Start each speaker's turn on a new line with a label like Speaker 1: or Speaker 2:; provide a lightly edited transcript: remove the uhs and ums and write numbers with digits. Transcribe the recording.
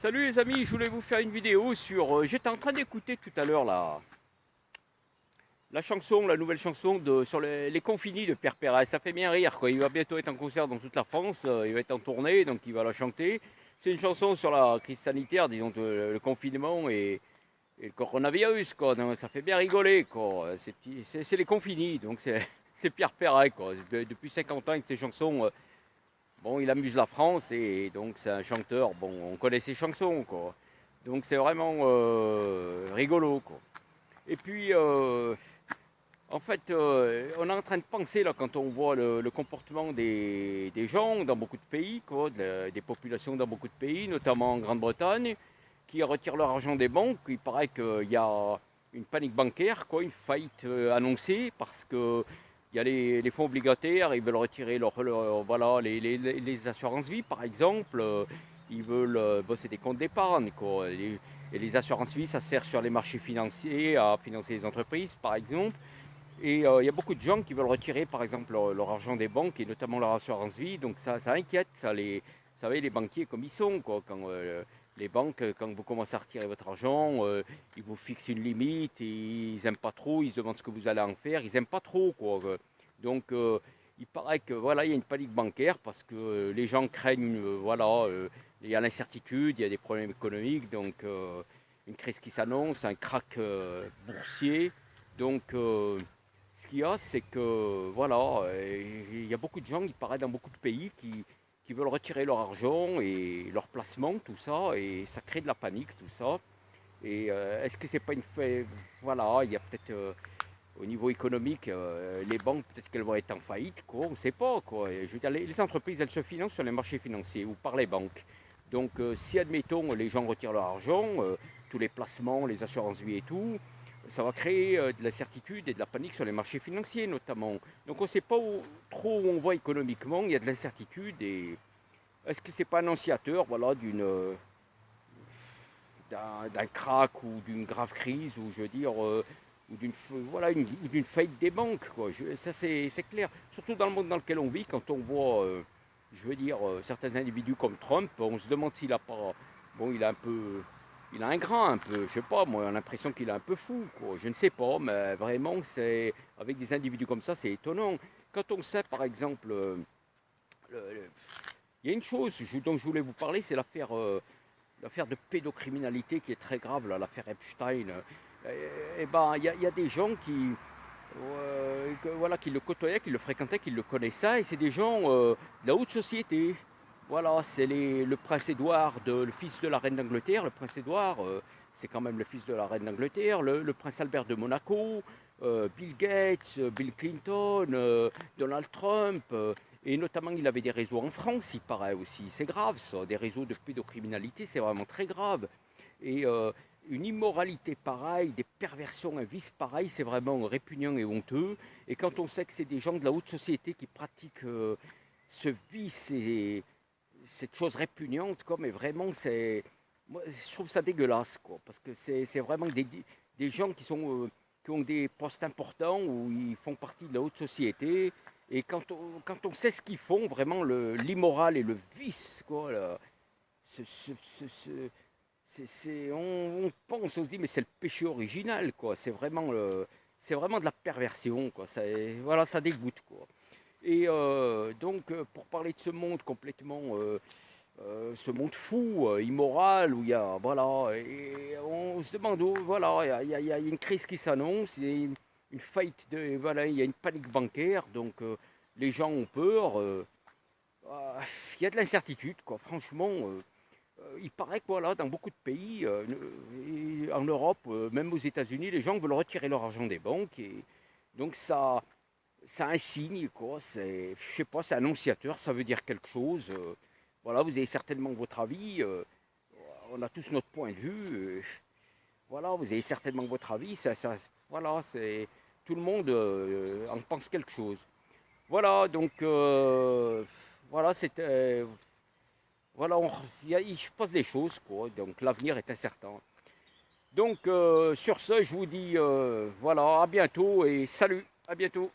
Speaker 1: Salut les amis, je voulais vous faire une vidéo sur... j'étais en train d'écouter tout à l'heure la chanson, la nouvelle chanson sur les Confinis de Pierre Perez. Ça fait bien rire quoi. Il va bientôt être en concert dans toute la France, il va être en tournée, donc il va la chanter. C'est une chanson sur la crise sanitaire, disons, le confinement et le coronavirus quoi. Donc, ça fait bien rigoler quoi. C'est les Confinis, donc c'est c'est Pierre Perez quoi. Depuis 50 ans avec ses chansons. Bon, il amuse la France et donc c'est un chanteur, bon, on connaît ses chansons, quoi. Donc c'est vraiment rigolo, quoi. Et puis, en fait, on est en train de penser, là, quand on voit le comportement des gens dans beaucoup de pays, quoi, des populations dans beaucoup de pays, notamment en Grande-Bretagne, qui retirent leur argent des banques. Il paraît qu'il y a une panique bancaire, quoi, une faillite annoncée, parce que il y a les fonds obligataires, ils veulent retirer voilà, les assurances-vie, par exemple. Ils veulent bosser des comptes d'épargne, quoi. Et les assurances-vie, ça sert sur les marchés financiers à financer les entreprises, par exemple. Et il y a beaucoup de gens qui veulent retirer, par exemple, leur argent des banques et notamment leur assurance vie. Donc ça inquiète, vous savez, les banquiers comme ils sont, quoi. Quand les banques, quand vous commencez à retirer votre argent, ils vous fixent une limite, et ils n'aiment pas trop, ils se demandent ce que vous allez en faire, ils n'aiment pas trop, quoi. Donc il paraît que voilà, il y a une panique bancaire parce que les gens craignent, voilà, il y a l'incertitude, il y a des problèmes économiques, donc une crise qui s'annonce, un krach boursier. Donc ce qu'il y a, c'est que voilà, il y a beaucoup de gens, il paraît, dans beaucoup de pays qui veulent retirer leur argent et leur placement, tout ça, et ça crée de la panique, tout ça. Et est-ce que c'est pas une fait, voilà, il y a peut-être au niveau économique, les banques peut-être qu'elles vont être en faillite, quoi, on ne sait pas, quoi. Et je veux dire, les entreprises, elles se financent sur les marchés financiers ou par les banques. Donc si admettons les gens retirent leur argent, tous les placements, les assurances vie et tout, ça va créer de l'incertitude et de la panique sur les marchés financiers notamment. Donc on ne sait pas trop où on va économiquement, il y a de l'incertitude et est-ce que c'est pas annonciateur voilà, d'un krach ou d'une grave crise ou je veux dire ou voilà, d'une faillite des banques quoi. Ça c'est clair. Surtout dans le monde dans lequel on vit, quand on voit je veux dire certains individus comme Trump, on se demande s'il a pas bon il a un peu il a un grain un peu, je sais pas, moi, on a l'impression qu'il est un peu fou, quoi. Je ne sais pas, mais vraiment, c'est avec des individus comme ça, c'est étonnant. Quand on sait, par exemple, il y a une chose dont je voulais vous parler, c'est l'affaire de pédocriminalité qui est très grave, là, l'affaire Epstein. Et ben, il y a des gens voilà, qui le côtoyaient, qui le fréquentaient, qui le connaissaient, et c'est des gens de la haute société. Voilà, c'est le prince Édouard, le fils de la reine d'Angleterre. Le prince Édouard, c'est quand même le fils de la reine d'Angleterre. Le prince Albert de Monaco, Bill Gates, Bill Clinton, Donald Trump. Et notamment, il avait des réseaux en France, il paraît aussi. C'est grave, ça. Des réseaux de pédocriminalité, c'est vraiment très grave. Et une immoralité pareille, des perversions, un vice pareil, c'est vraiment répugnant et honteux. Et quand on sait que c'est des gens de la haute société qui pratiquent ce vice et cette chose répugnante, quoi, mais vraiment, moi, je trouve ça dégueulasse, quoi, parce que c'est vraiment des gens qui ont des postes importants où ils font partie de la haute société. Et quand on sait ce qu'ils font, vraiment, l'immoral et le vice, quoi, là, ce- ce- ce- ce- on pense, on se dit, mais c'est le péché original, quoi. C'est vraiment de la perversion, quoi. Voilà, ça dégoûte, quoi. Et donc, pour parler de ce monde complètement, ce monde fou, immoral, où il y a, voilà, et on se demande, voilà, il y a une crise qui s'annonce, il y a une faillite, voilà, il y a une panique bancaire, donc les gens ont peur, il y a de l'incertitude, quoi. Franchement, il paraît que voilà, dans beaucoup de pays, et en Europe, même aux États-Unis, les gens veulent retirer leur argent des banques, et donc ça a un signe, quoi. Je sais pas, c'est annonciateur, ça veut dire quelque chose. Voilà, vous avez certainement votre avis. On a tous notre point de vue. Voilà, vous avez certainement votre avis. Voilà, c'est tout le monde en pense quelque chose. Voilà, donc voilà, c'était voilà, il se passe des choses, quoi. Donc l'avenir est incertain. Donc sur ce, je vous dis voilà, à bientôt et salut, à bientôt.